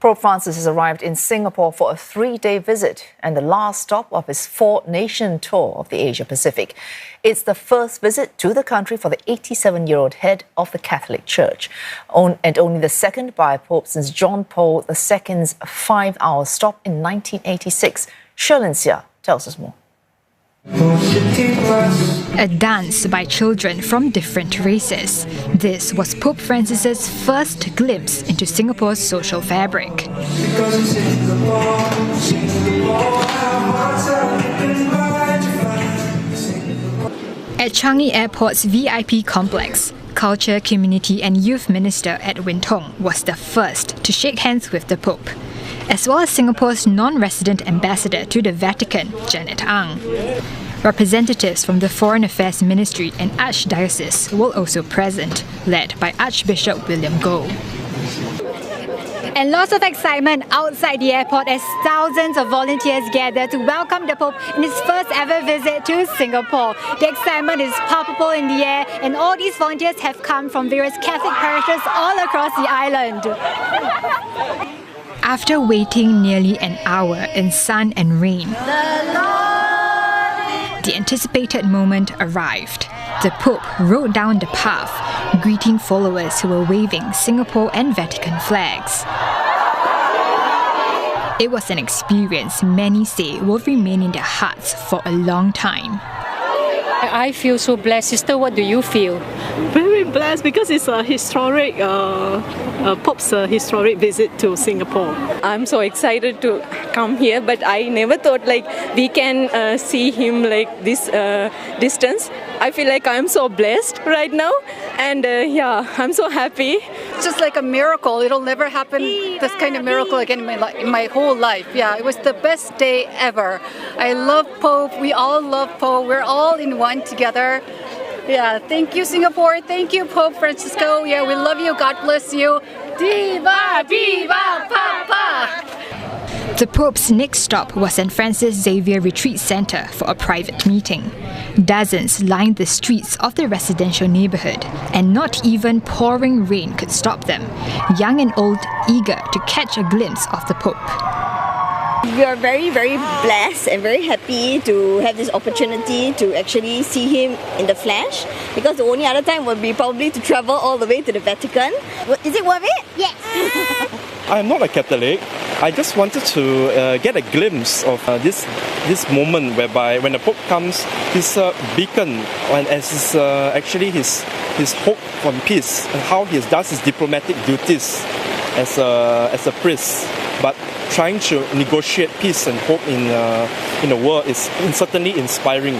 Pope Francis has arrived in Singapore for a 3-day visit and the last stop of his 4-nation tour of the Asia-Pacific. It's the first visit to the country for the 87-year-old head of the Catholic Church, and only the second by a pope since John Paul II's 5-hour stop in 1986. Sherlyn Seah tells us more. A dance by children from different races. This was Pope Francis's first glimpse into Singapore's social fabric. At Changi Airport's VIP complex, Culture, Community and Youth Minister Edwin Tong was the first to shake hands with the Pope, as well as Singapore's non-resident ambassador to the Vatican, Janet Ang. Representatives from the Foreign Affairs Ministry and Archdiocese were also present, led by Archbishop William Goh. And lots of excitement outside the airport as thousands of volunteers gather to welcome the Pope in his first ever visit to Singapore. The excitement is palpable in the air, and all these volunteers have come from various Catholic parishes all across the island. After waiting nearly an hour in sun and rain, the anticipated moment arrived. The Pope rode down the path, greeting followers who were waving Singapore and Vatican flags. It was an experience many say will remain in their hearts for a long time. I feel so blessed. Sister, what do you feel? Very blessed because it's a historic, Pope's historic visit to Singapore. I'm so excited to come here, but I never thought we can see him this distance. I feel like I'm so blessed right now, and I'm so happy. It's just like a miracle. It'll never happen, this kind of miracle again in my whole life. Yeah, it was the best day ever. I love Pope. We all love Pope. We're all in one together. Yeah, thank you, Singapore. Thank you, Pope Francisco. Yeah, we love you. God bless you. Viva, viva, Papa! The Pope's next stop was St. Francis Xavier Retreat Centre for a private meeting. Dozens lined the streets of the residential neighbourhood, and not even pouring rain could stop them, young and old eager to catch a glimpse of the Pope. We are very, very blessed and very happy to have this opportunity to actually see him in the flesh, because the only other time would be probably to travel all the way to the Vatican. Is it worth it? Yes. I'm not a Catholic. I just wanted to get a glimpse of this moment whereby when the Pope comes, his beacon, and as his hope for peace, and how he does his diplomatic duties as a priest, but trying to negotiate peace and hope in the world is certainly inspiring.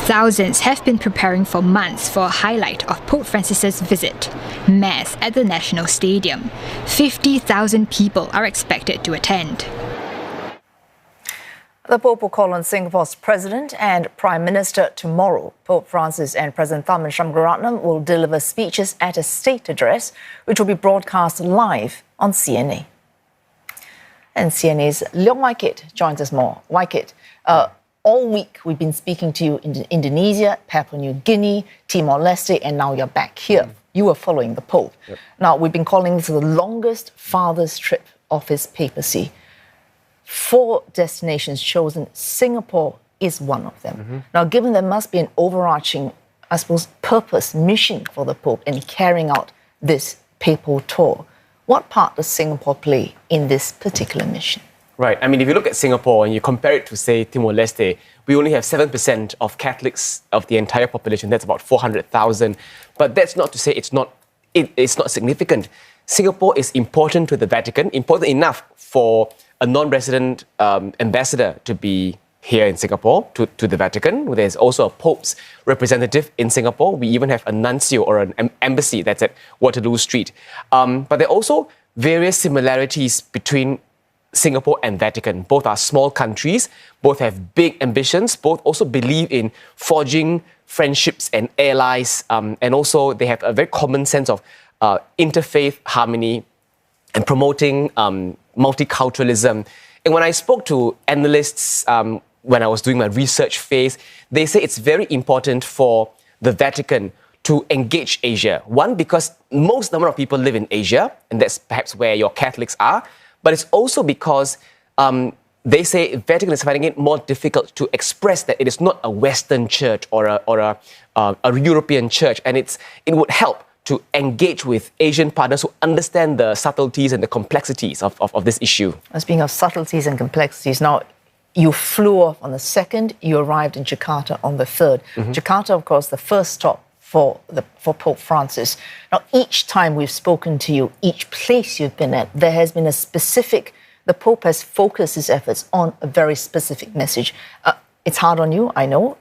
Thousands have been preparing for months for a highlight of Pope Francis's visit, Mass at the National Stadium. 50,000 people are expected to attend. The Pope will call on Singapore's President and Prime Minister tomorrow. Pope Francis and President Tharman Shanmugaratnam will deliver speeches at a state address, which will be broadcast live on CNA. And CNA's Leong joins us more. Waikit, all week we've been speaking to you in Indonesia, Papua New Guinea, Timor-Leste, and now you're back here. You were following the Pope. Yep. Now, we've been calling this the longest father's trip of his papacy. 4 destinations chosen, Singapore is one of them. Mm-hmm. Now, given there must be an overarching, I suppose, purpose, mission for the Pope in carrying out this papal tour, what part does Singapore play in this particular mission? Right. I mean, if you look at Singapore and you compare it to, say, Timor-Leste, we only have 7% of Catholics of the entire population. That's about 400,000. But that's not to say it's not significant. Singapore is important to the Vatican, important enough for a non-resident ambassador to be here in Singapore to the Vatican. There's also a Pope's representative in Singapore. We even have a nuncio or an embassy that's at Waterloo Street. But there are also various similarities between Singapore and Vatican. Both are small countries, both have big ambitions, both also believe in forging friendships and allies, and also they have a very common sense of interfaith harmony and promoting multiculturalism. And when I spoke to analysts when I was doing my research phase, they say it's very important for the Vatican to engage Asia. One, because most number of people live in Asia, and that's perhaps where your Catholics are, but it's also because they say Vatican is finding it more difficult to express that it is not a Western church or a European church, and it would help to engage with Asian partners who understand the subtleties and the complexities of this issue. Speaking of subtleties and complexities, now you flew off on the 2nd, you arrived in Jakarta on the 3rd. Jakarta, of course, the first stop for Pope Francis. Now, each time we've spoken to you, each place you've been at, there has been the Pope has focused his efforts on a very specific message. It's hard on you, I know,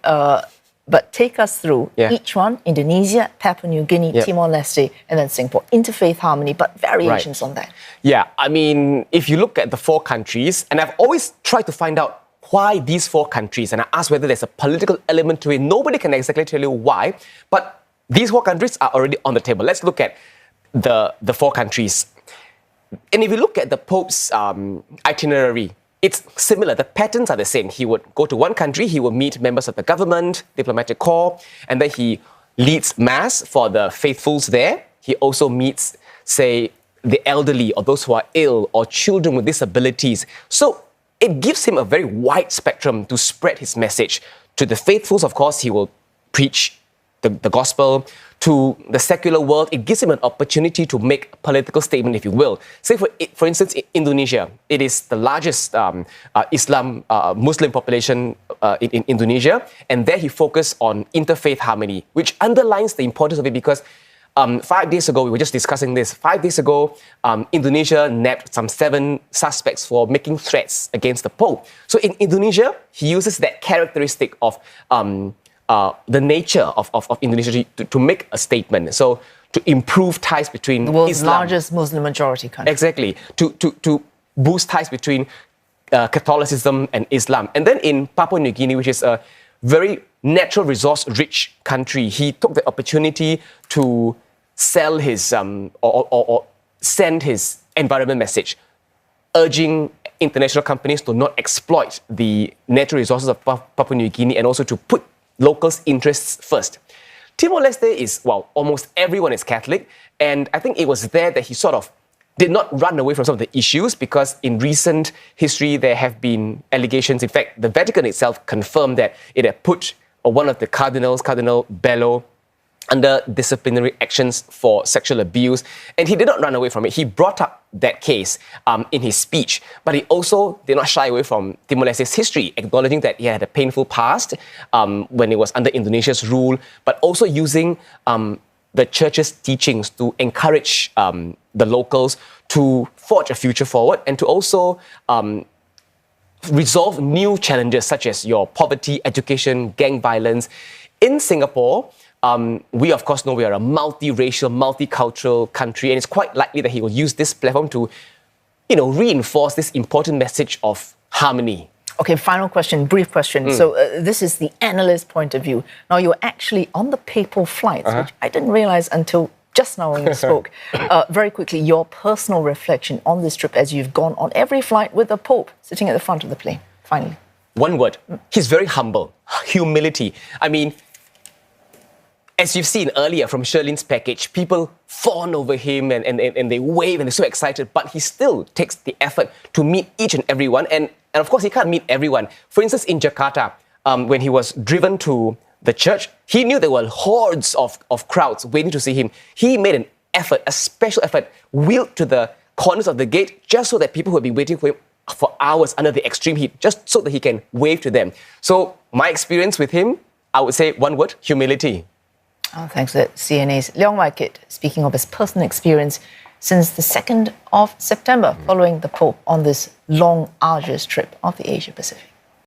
but take us through each one: Indonesia, Papua New Guinea, Timor-Leste, and then Singapore. Interfaith harmony, but variations on that. Yeah, I mean, if you look at the 4 countries, and I've always tried to find out why these 4 countries, and I ask whether there's a political element to it. Nobody can exactly tell you why, but these 4 countries are already on the table. Let's look at the 4 countries. And if you look at the Pope's itinerary, it's similar. The patterns are the same. He would go to one country, he would meet members of the government, diplomatic corps, and then he leads mass for the faithfuls there. He also meets, say, the elderly or those who are ill or children with disabilities. So it gives him a very wide spectrum to spread his message. To the faithfuls, of course, he will preach the gospel. To the secular world, it gives him an opportunity to make a political statement, if you will. Say, for instance, in Indonesia, it is the largest Muslim population in Indonesia, and there he focused on interfaith harmony, which underlines the importance of it because 5 days ago, we were just discussing this. 5 days ago, Indonesia nabbed some 7 suspects for making threats against the Pope. So in Indonesia, he uses that characteristic of the nature of Indonesia to make a statement. So to improve ties between the world's Islam, largest Muslim majority country. Exactly. To boost ties between Catholicism and Islam. And then in Papua New Guinea, which is a very natural resource-rich country, he took the opportunity to sell his or send his environment message, urging international companies to not exploit the natural resources of Papua New Guinea and also to put locals' interests first. Timor-Leste is, well, almost everyone is Catholic, and I think it was there that he sort of did not run away from some of the issues because in recent history there have been allegations. In fact, the Vatican itself confirmed that it had put one of the cardinals, Cardinal Bello, under disciplinary actions for sexual abuse, and he did not run away from it. He brought up that case in his speech, but he also did not shy away from Timor-Leste's history, acknowledging that he had a painful past when it was under Indonesia's rule, but also using the church's teachings to encourage the locals to forge a future forward and to also resolve new challenges such as your poverty, education, gang violence. In Singapore, we of course know we are a multiracial, multicultural country, and it's quite likely that he will use this platform to, reinforce this important message of harmony. Okay, final question, brief question. So this is the analyst's point of view. Now, you're actually on the papal flights, which I didn't realize until just now when you spoke. Very quickly, your personal reflection on this trip as you've gone on every flight with the Pope sitting at the front of the plane, finally. One word, he's very humble, humility. I mean, as you've seen earlier from Sherlyn's package, people fawn over him and they wave and they're so excited, but he still takes the effort to meet each and every one. And of course, he can't meet everyone. For instance, in Jakarta, when he was driven to the church, he knew there were hordes of crowds waiting to see him. He made an effort, a special effort, wheeled to the corners of the gate just so that people who had been waiting for him for hours under the extreme heat, just so that he can wave to them. So my experience with him, I would say one word, humility. Oh, thanks for that, CNA's Leong speaking of his personal experience since the 2nd of September, following the Pope on this long, arduous trip of the Asia-Pacific.